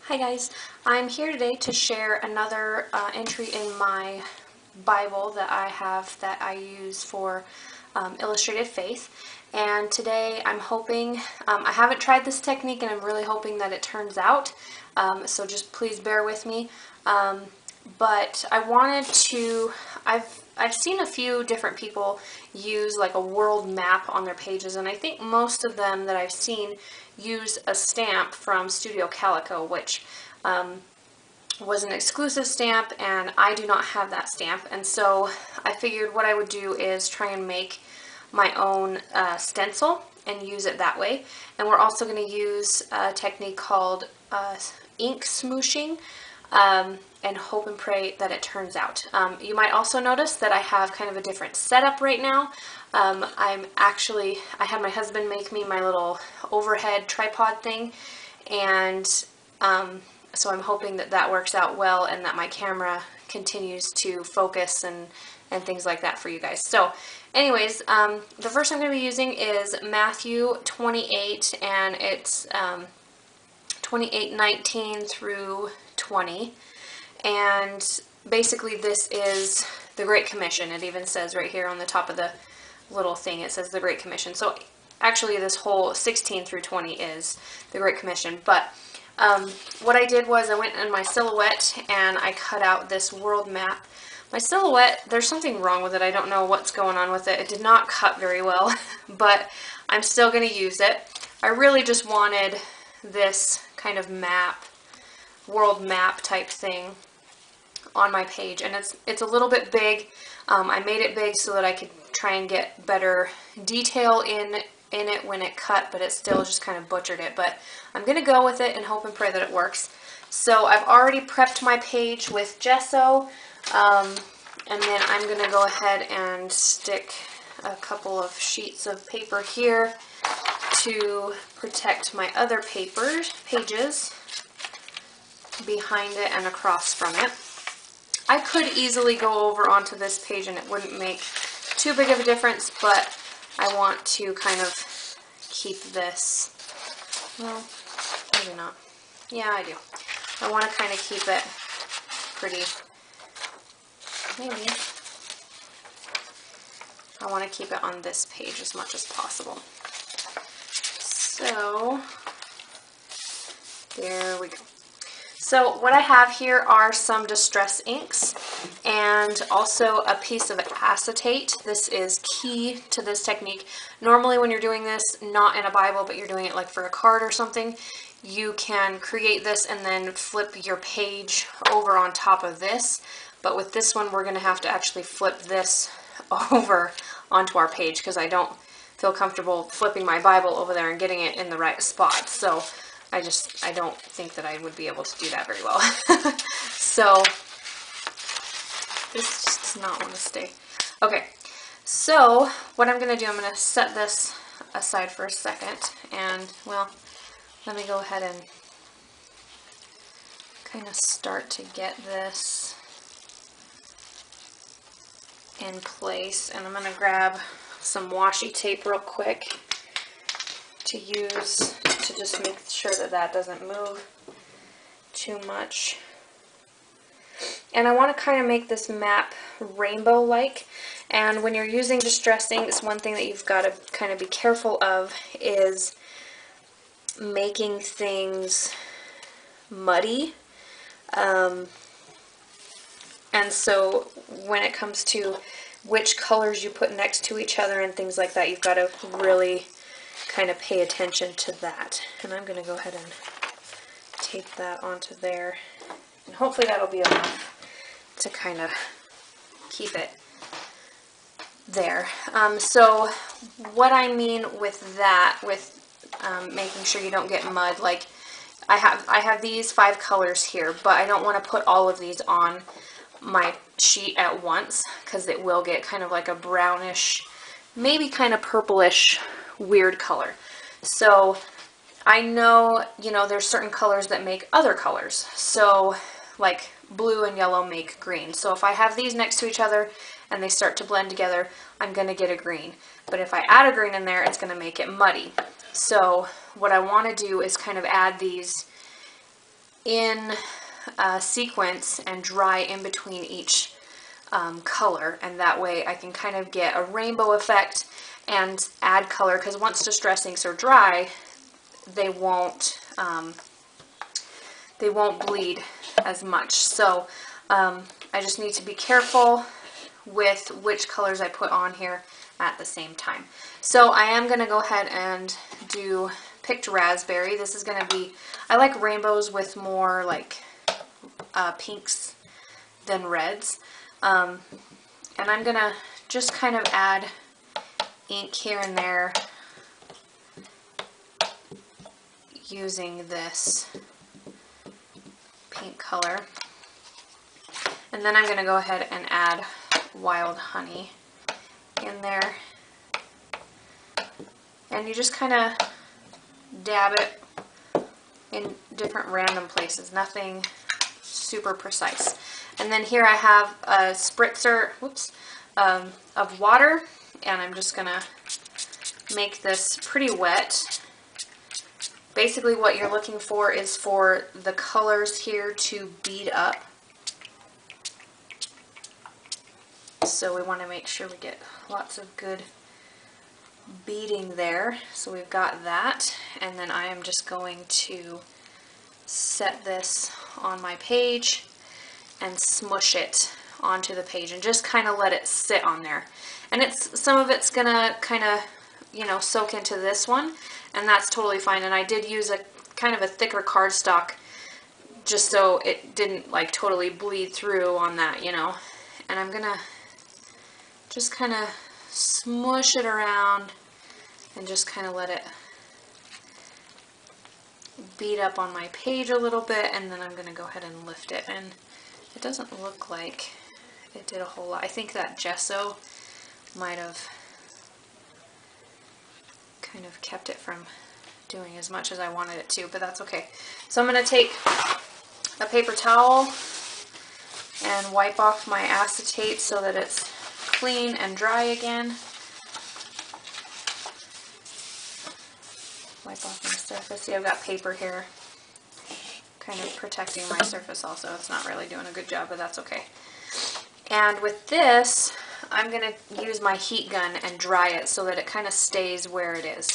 Hi guys, I'm here today to share another entry in my Bible that I have that I use for illustrated faith. And today I'm hoping, I haven't tried this technique and I'm really hoping that it turns out, so just please bear with me. But I wanted to, I've seen a few different people use like a world map on their pages, and I think most of them that I've seen use a stamp from Studio Calico, which was an exclusive stamp, and I do not have that stamp. And so I figured what I would do is try and make my own stencil and use it that way. And we're also going to use a technique called ink smooshing, and hope and pray that it turns out. You might also notice that I have kind of a different setup right now. I had my husband make me my little overhead tripod thing, and so I'm hoping that that works out well and that my camera continues to focus and things like that for you guys. So anyways, the verse I'm going to be using is Matthew 28, and it's 28:19 through 20. And basically this is the Great Commission. It even says right here on the top of the little thing, it says the Great Commission. So actually this whole 16 through 20 is the Great Commission. But what I did was I went in my Silhouette and I cut out this world map. My Silhouette, there's something wrong with it. I don't know what's going on with it. It did not cut very well, but I'm still going to use it. I really just wanted this kind of map, world map type thing on my page, and it's a little bit big. I made it big so that I could try and get better detail in it when it cut, but it still just kind of butchered it. But I'm gonna go with it and hope and pray that it works. So I've already prepped my page with gesso, and then I'm gonna go ahead and stick a couple of sheets of paper here to protect my other pages behind it and across from it. I could easily go over onto this page and it wouldn't make too big of a difference, but I want to kind of keep this, well, maybe not. Yeah, I do. I want to kind of keep it pretty, maybe. I want to keep it on this page as much as possible. So, there we go. So what I have here are some distress inks and also a piece of acetate. This is key to this technique. Normally when you're doing this, not in a Bible, but you're doing it like for a card or something, you can create this and then flip your page over on top of this. But with this one, we're going to have to actually flip this over onto our page because I don't feel comfortable flipping my Bible over there and getting it in the right spot. So I don't think that I would be able to do that very well. So this just does not want to stay. Okay, so what I'm going to do, I'm going to set this aside for a second, and well, let me go ahead and kind of start to get this in place. And I'm going to grab some washi tape real quick to use to just make sure that that doesn't move too much. And I want to kind of make this map rainbow-like. And when you're using distress inks, one thing that you've got to kind of be careful of is making things muddy. And so when it comes to which colors you put next to each other and things like that, you've got to really kind of pay attention to that. And I'm going to go ahead and tape that onto there, and hopefully that'll be enough to kind of keep it there. So what I mean with that, with making sure you don't get mud, like I have these 5 colors here, but I don't want to put all of these on my sheet at once because it will get kind of like a brownish, maybe kind of purplish weird color. So I know, you know, there's certain colors that make other colors. So like blue and yellow make green. So if I have these next to each other and they start to blend together, I'm going to get a green. But if I add a green in there, it's going to make it muddy. So what I want to do is kind of add these in sequence and dry in between each color, and that way I can kind of get a rainbow effect and add color, because once distress inks are dry, they won't bleed as much. So I just need to be careful with which colors I put on here at the same time. So I am going to go ahead and do Picked Raspberry. This is going to be, I like rainbows with more like pinks than reds. And I'm going to just kind of add ink here and there using this pink color. And then I'm going to go ahead and add Wild Honey in there. And you just kind of dab it in different random places, nothing super precise. And then here I have a spritzer, of water, and I'm just gonna make this pretty wet. Basically what you're looking for is for the colors here to bead up. So we want to make sure we get lots of good beading there. So we've got that, and then I am just going to set this on my page and smush it onto the page and just kind of let it sit on there. And some of it's gonna kind of, you know, soak into this one, and that's totally fine. And I did use a kind of a thicker cardstock just so it didn't like totally bleed through on that, you know. And I'm gonna just kind of smush it around and just kind of let it bead up on my page a little bit, and then I'm going to go ahead and lift it. And it doesn't look like it did a whole lot. I think that gesso might have kind of kept it from doing as much as I wanted it to, but that's okay. So I'm going to take a paper towel and wipe off my acetate so that it's clean and dry again. Wipe off my surface. See, I've got paper here kind of protecting my surface also. It's not really doing a good job, but that's okay. And with this, I'm going to use my heat gun and dry it so that it kind of stays where it is.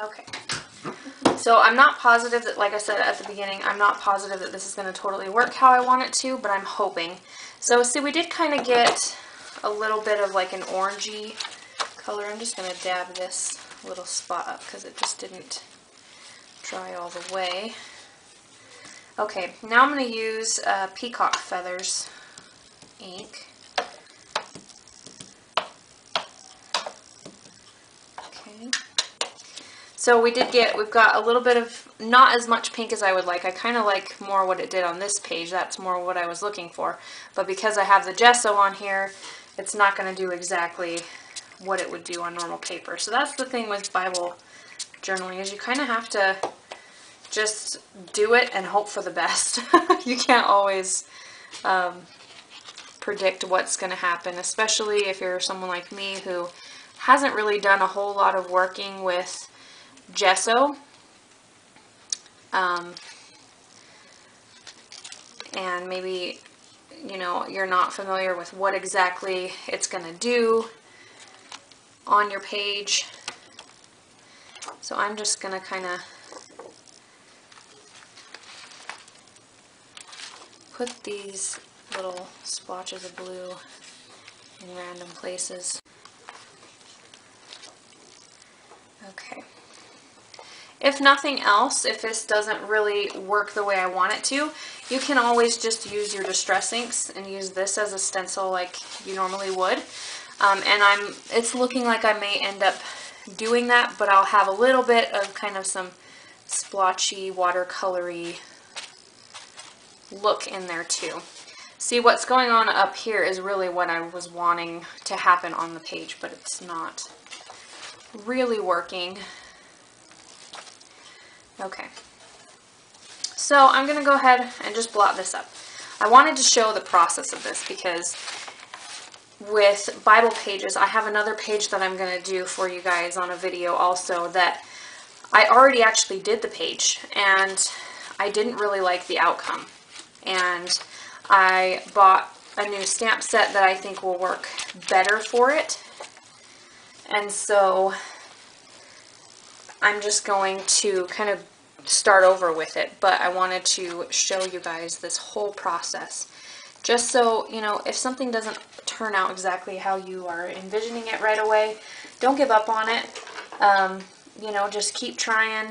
Okay, so I'm not positive that, like I said at the beginning, I'm not positive that this is going to totally work how I want it to, but I'm hoping. So see, we did kind of get a little bit of like an orangey color. I'm just going to dab this little spot up because it just didn't dry all the way. Okay, now I'm going to use Peacock Feathers ink. Okay. So we've got a little bit of, not as much pink as I would like. I kind of like more what it did on this page. That's more what I was looking for. But because I have the gesso on here, it's not going to do exactly what it would do on normal paper. So that's the thing with Bible journaling, is you kind of have to just do it and hope for the best. You can't always predict what's going to happen, especially if you're someone like me who hasn't really done a whole lot of working with gesso, and maybe, you know, you're not familiar with what exactly it's going to do on your page. So I'm just going to kind of put these little splotches of blue in random places. Okay. If nothing else, if this doesn't really work the way I want it to, you can always just use your distress inks and use this as a stencil like you normally would. And it's looking like I may end up doing that, but I'll have a little bit of kind of some splotchy, watercolory look in there too. See, what's going on up here is really what I was wanting to happen on the page, but it's not really working. Okay, so I'm going to go ahead and just blot this up. I wanted to show the process of this because with Bible pages, I have another page that I'm going to do for you guys on a video also that I already actually did the page and I didn't really like the outcome. And I bought a new stamp set that I think will work better for it. And so I'm just going to kind of start over with it, but I wanted to show you guys this whole process. Just so, you know, if something doesn't turn out exactly how you are envisioning it right away, don't give up on it. You know, just keep trying,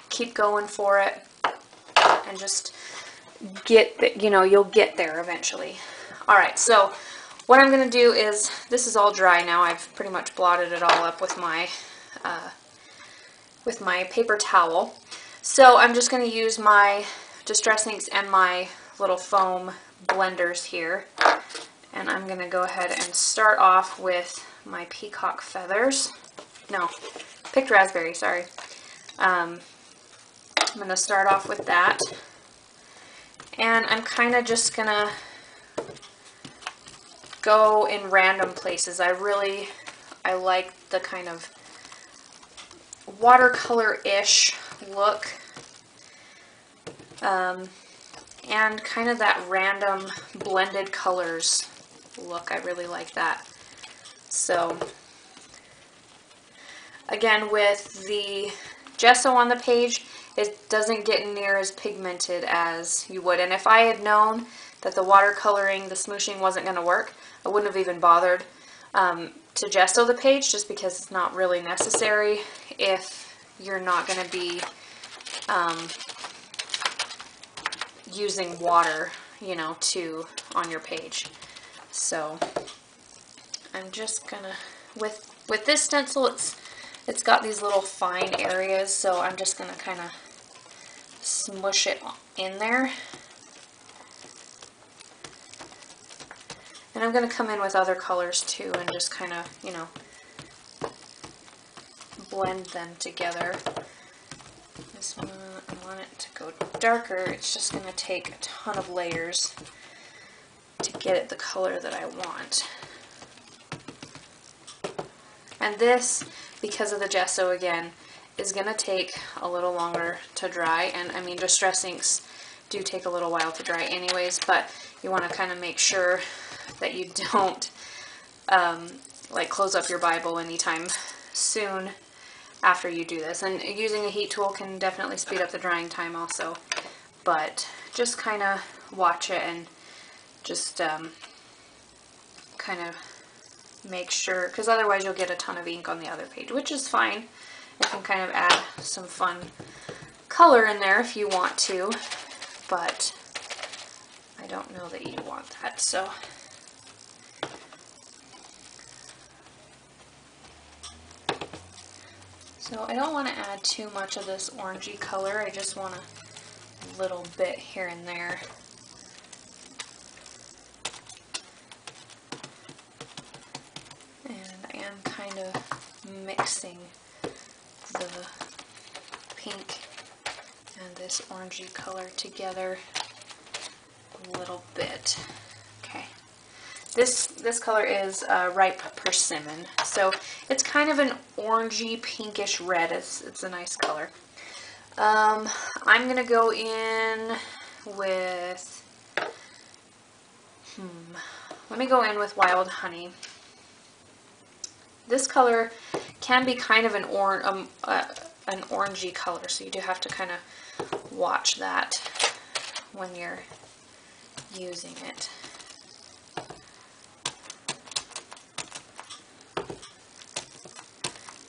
keep going for it, and just get, you know, you'll get there eventually. Alright, so what I'm going to do is, this is all dry now. I've pretty much blotted it all up with my paper towel. So I'm just going to use my distress inks and my little foam blenders here. And I'm going to go ahead and start off with my peacock feathers. No, picked raspberry, sorry. I'm going to start off with that. And I'm kind of just going to go in random places. I like the kind of watercolor-ish look. And kind of that random blended colors look. I really like that. So again, with the gesso on the page, it doesn't get near as pigmented as you would. And if I had known that the watercoloring, the smooshing wasn't going to work, I wouldn't have even bothered to gesso the page, just because it's not really necessary if you're not going to be using water, you know, on your page. So I'm just gonna, with this stencil, it's got these little fine areas, so I'm just gonna kind of smush it in there. And I'm gonna come in with other colors too and just kind of, you know, blend them together. This one, I want it to go darker. It's just going to take a ton of layers to get it the color that I want. And this, because of the gesso again, is going to take a little longer to dry. And I mean, distress inks do take a little while to dry anyways, but you want to kind of make sure that you don't like close up your Bible anytime soon after you do this. And using a heat tool can definitely speed up the drying time also, but just kind of watch it and just kind of make sure, because otherwise you'll get a ton of ink on the other page, which is fine. You can kind of add some fun color in there if you want to, but I don't know that you want that. So I don't want to add too much of this orangey color. I just want a little bit here and there. And I am kind of mixing the pink and this orangey color together a little bit. Okay. This color is Ripe Persimmon, so it's kind of an orangey pinkish red. It's a nice color. I'm gonna go in with let me go in with Wild Honey. This color can be kind of an orangey color, so you do have to kind of watch that when you're using it.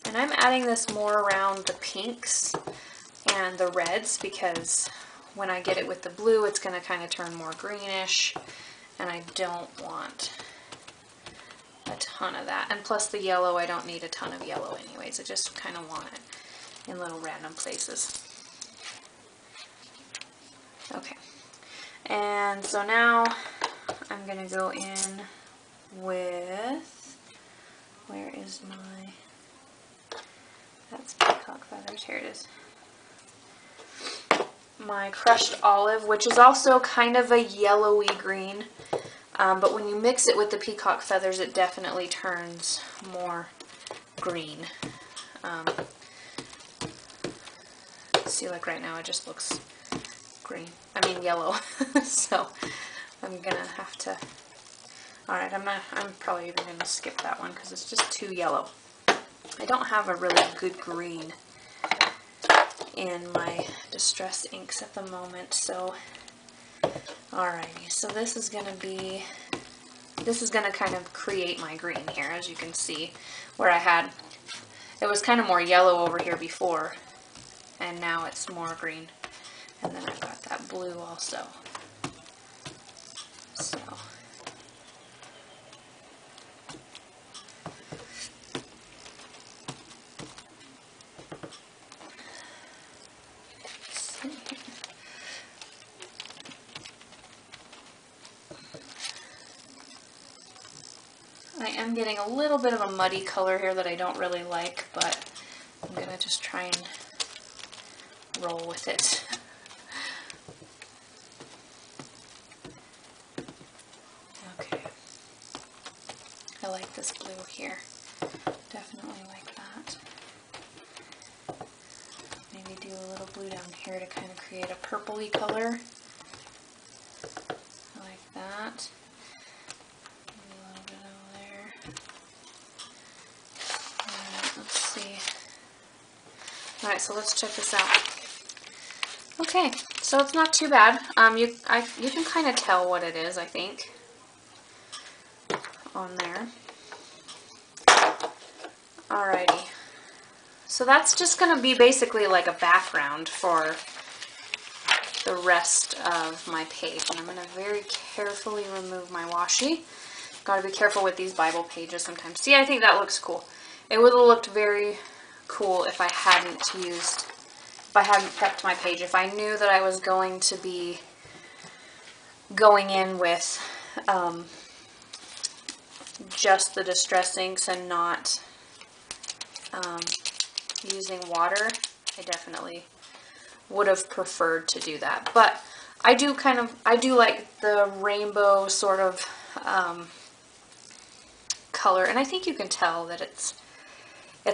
And I'm adding this more around the pinks and the reds because when I get it with the blue, it's going to kind of turn more greenish, and I don't want a ton of that. And plus the yellow, I don't need a ton of yellow anyways. I just kind of want it in little random places. Okay. And so now I'm going to go in with, where is my, that's peacock feathers, here it is. My crushed olive, which is also kind of a yellowy green, but when you mix it with the peacock feathers, it definitely turns more green. See, like right now, it just looks green. I mean yellow. So I'm gonna have to. All right, I'm probably even gonna skip that one because it's just too yellow. I don't have a really good green in my distress inks at the moment, so alrighty, so this is gonna kind of create my green here, as you can see, where it was kind of more yellow over here before, and now it's more green, and then I've got that blue also, so. I am getting a little bit of a muddy color here that I don't really like, but I'm going to just try and roll with it. Okay. I like this blue here. Definitely like that. Maybe do a little blue down here to kind of create a purpley color. I like that. Alright, so let's check this out. Okay, so it's not too bad. You can kind of tell what it is, I think, on there. Alrighty. So that's just going to be basically like a background for the rest of my page. And I'm going to very carefully remove my washi. Got to be careful with these Bible pages sometimes. See, I think that looks cool. It would have looked very cool if I hadn't prepped my page. If I knew that I was going to be going in with just the distress inks and not using water, I definitely would have preferred to do that. But I do like the rainbow sort of color, and I think you can tell that it's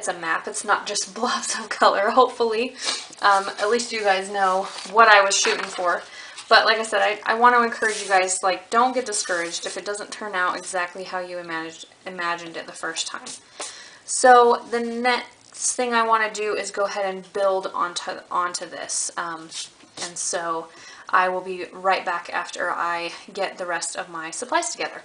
a map. It's not just blobs of color, hopefully. At least you guys know what I was shooting for. But like I said, I want to encourage you guys, like, don't get discouraged if it doesn't turn out exactly how you imagined it the first time. So the next thing I want to do is go ahead and build onto this. And so I will be right back after I get the rest of my supplies together.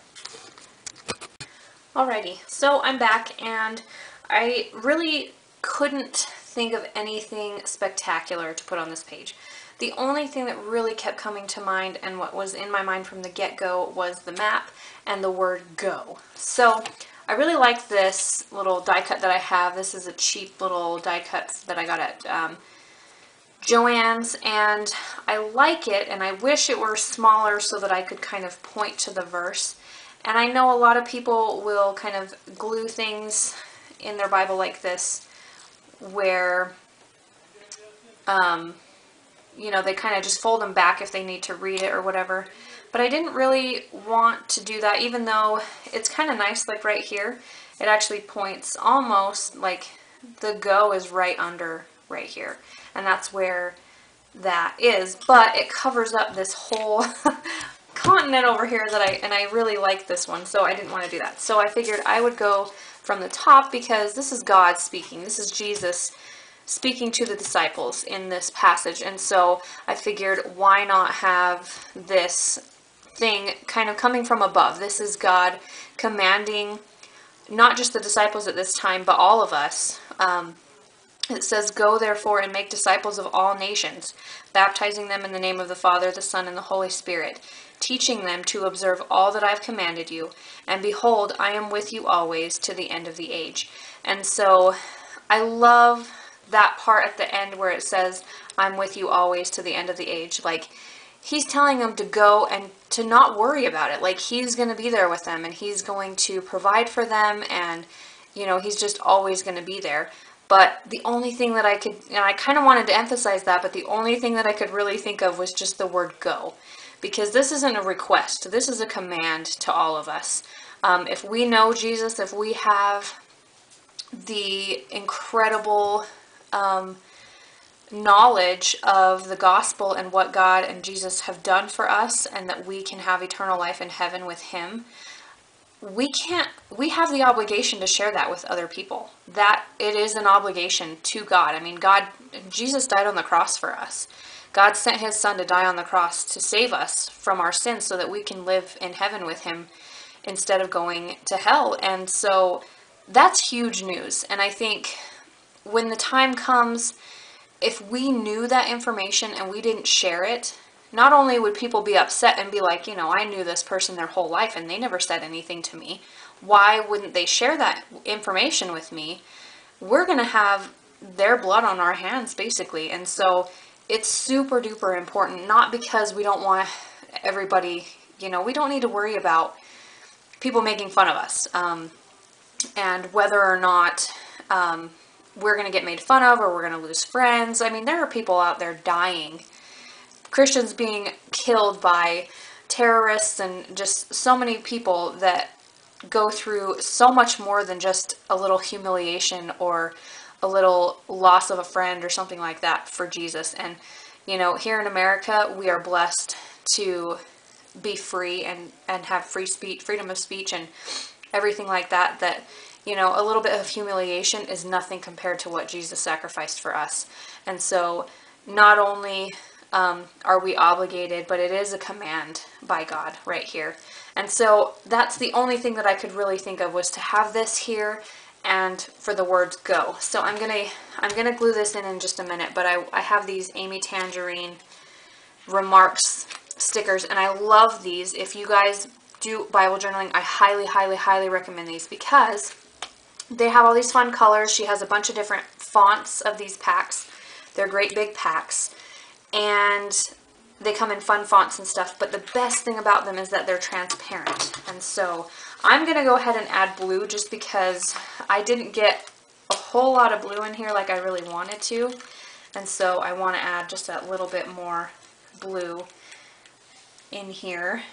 Alrighty, so I'm back, and I really couldn't think of anything spectacular to put on this page. The only thing that really kept coming to mind, and what was in my mind from the get-go, was the map and the word go. So I really like this little die cut that I have. This is a cheap little die cut that I got at Joann's, and I like it, and I wish it were smaller so that I could kind of point to the verse. And I know a lot of people will kind of glue things in their Bible like this, where, you know, they kind of just fold them back if they need to read it or whatever. But I didn't really want to do that, even though it's kind of nice, like right here. It actually points almost like the go is right under right here. And that's where that is. But it covers up this whole continent over here that I really like this one, so I didn't want to do that. So I figured I would go from the top, because this is God speaking. This is Jesus speaking to the disciples in this passage, and so I figured, why not have this thing kind of coming from above? This is God commanding not just the disciples at this time, but all of us. It says, "Go therefore and make disciples of all nations, baptizing them in the name of the Father, the Son, and the Holy Spirit, teaching them to observe all that I have commanded you. And behold, I am with you always to the end of the age." And so I love that part at the end where it says, "I'm with you always to the end of the age." Like, he's telling them to go and to not worry about it. Like, he's going to be there with them, and he's going to provide for them, and, you know, he's just always going to be there. But the only thing that I could, and I kind of wanted to emphasize that, but the only thing that I could really think of was just the word "go." Because this isn't a request. This is a command to all of us. If we know Jesus, if we have the incredible knowledge of the gospel and what God and Jesus have done for us, and that we can have eternal life in heaven with him, we have the obligation to share that with other people. That it is an obligation to God. I mean, Jesus died on the cross for us. God sent his son to die on the cross to save us from our sins so that we can live in heaven with him instead of going to hell. And so that's huge news. And I think when the time comes, if we knew that information and we didn't share it, not only would people be upset and be like, you know, I knew this person their whole life and they never said anything to me. Why wouldn't they share that information with me? We're going to have their blood on our hands, basically. And so it's super duper important, not because we don't want everybody, you know, we don't need to worry about people making fun of us, and whether or not we're going to get made fun of or we're going to lose friends. I mean, there are people out there dying, Christians being killed by terrorists, and just so many people that go through so much more than just a little humiliation or a little loss of a friend or something like that for Jesus. And, you know, here in America, we are blessed to be free and have free speech, freedom of speech and everything like that, that, you know, a little bit of humiliation is nothing compared to what Jesus sacrificed for us. And so not only are we obligated, but it is a command by God right here. And so that's the only thing that I could really think of, was to have this here and for the words "go." So I'm gonna glue this in just a minute, but I have these Amy Tangerine remarks stickers, and I love these. If you guys do Bible journaling, I highly, highly, highly recommend these because they have all these fun colors. She has a bunch of different fonts of these packs. They're great big packs, and they come in fun fonts and stuff, but the best thing about them is that they're transparent. And so I'm going to go ahead and add blue just because I didn't get a whole lot of blue in here like I really wanted to. And so I want to add just a little bit more blue in here.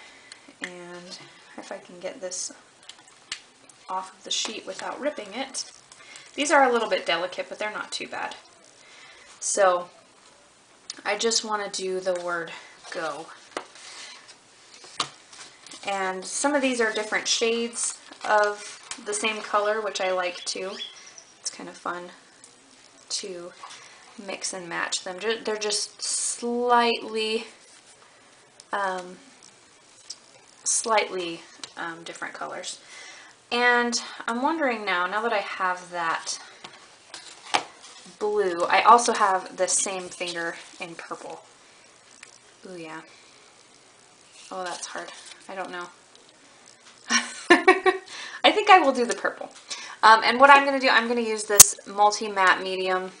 And if I can get this off of the sheet without ripping it. These are a little bit delicate, but they're not too bad. So I just want to do the word "go." And some of these are different shades of the same color, which I like too. It's kind of fun to mix and match them. They're just slightly different colors. And I'm wondering now that I have that blue, I also have the same finger in purple. Ooh, yeah. Oh, that's hard. I don't know. I think I will do the purple. And what I'm going to do, I'm going to use this multi-matte medium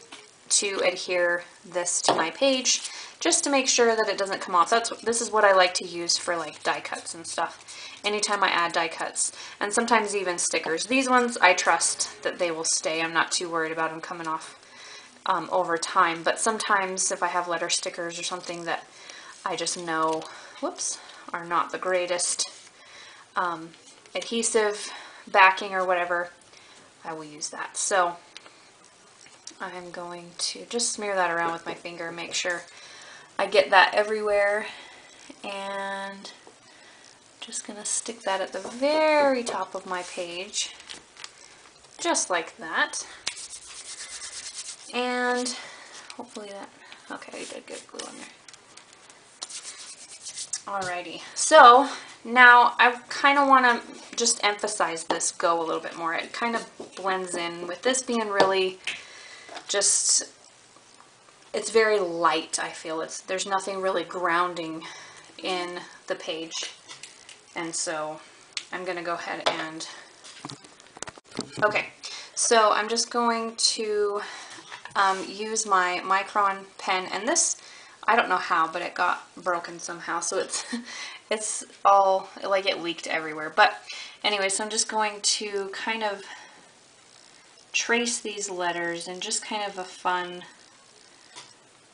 to adhere this to my page, just to make sure that it doesn't come off. This is what I like to use for like die cuts and stuff. Anytime I add die cuts, and sometimes even stickers. These ones I trust that they will stay. I'm not too worried about them coming off over time. But sometimes if I have letter stickers or something that I just know, whoops, are not the greatest adhesive backing or whatever, I will use that. So I'm going to just smear that around with my finger, make sure I get that everywhere, and just gonna stick that at the very top of my page, just like that. And hopefully that, okay, I did get glue on there. Alrighty, so Now, I kind of want to just emphasize this go a little bit more. It kind of blends in with this being really just, it's very light, I feel. There's nothing really grounding in the page. And so I'm going to go ahead and, okay, so I'm just going to use my Micron pen, and this, I don't know how, but it got broken somehow, so it's all, like, it leaked everywhere. But anyway, so I'm just going to kind of trace these letters in just kind of a fun,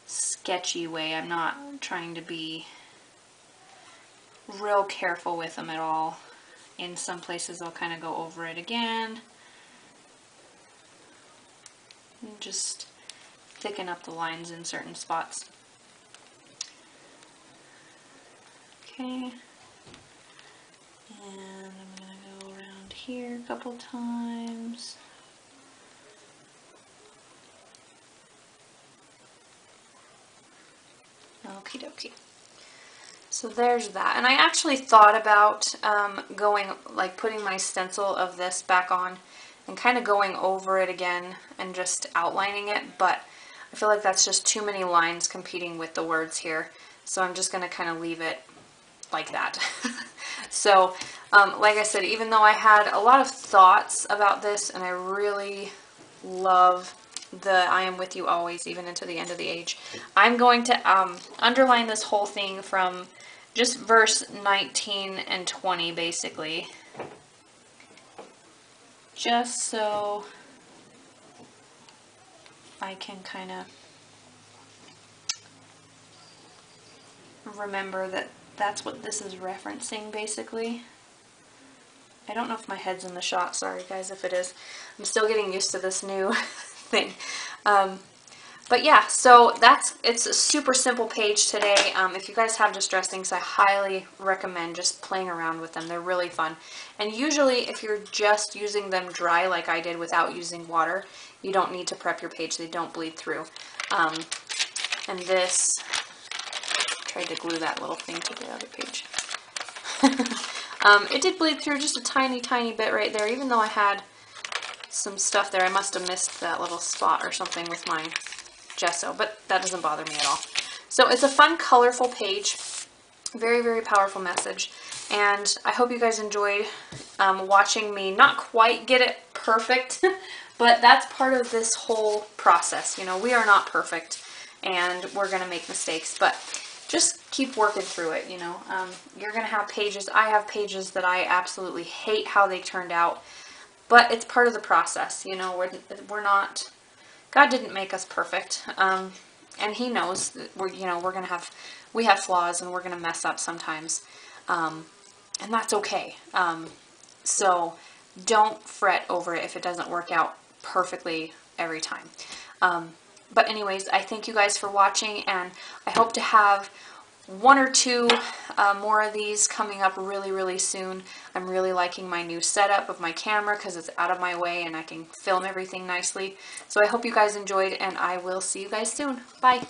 sketchy way. I'm not trying to be real careful with them at all. In some places I'll kind of go over it again and just thicken up the lines in certain spots. Okay, and I'm going to go around here a couple times. Okie dokie. So there's that. And I actually thought about going, like putting my stencil of this back on and kind of going over it again and just outlining it, but I feel like that's just too many lines competing with the words here. So I'm just going to kind of leave it like that. So like I said, even though I had a lot of thoughts about this, and I really love the I am with you always, even into the end of the age, I'm going to underline this whole thing from just verse 19 and 20 basically, just so I can kind of remember that that's what this is referencing basically. I don't know if my head's in the shot, sorry guys if it is. I'm still getting used to this new thing. But yeah, so it's a super simple page today. If you guys have distress inks, I highly recommend just playing around with them. They're really fun. And usually if you're just using them dry like I did without using water, you don't need to prep your page. They don't bleed through. And this, tried to glue that little thing to the other page. It did bleed through just a tiny, tiny bit right there. Even though I had some stuff there, I must have missed that little spot or something with my gesso, but that doesn't bother me at all. So it's a fun, colorful page. Very, very powerful message. And I hope you guys enjoyed watching me not quite get it perfect, but that's part of this whole process. You know, we are not perfect and we're going to make mistakes, but just keep working through it, you know. You're going to have pages. I have pages that I absolutely hate how they turned out, but it's part of the process, you know. We're not, God didn't make us perfect, and He knows that we have flaws and we're gonna mess up sometimes, and that's okay. So don't fret over it if it doesn't work out perfectly every time. But anyways, I thank you guys for watching, and I hope to have one or two more of these coming up really, really soon. I'm really liking my new setup of my camera because it's out of my way and I can film everything nicely. So I hope you guys enjoyed, and I will see you guys soon. Bye!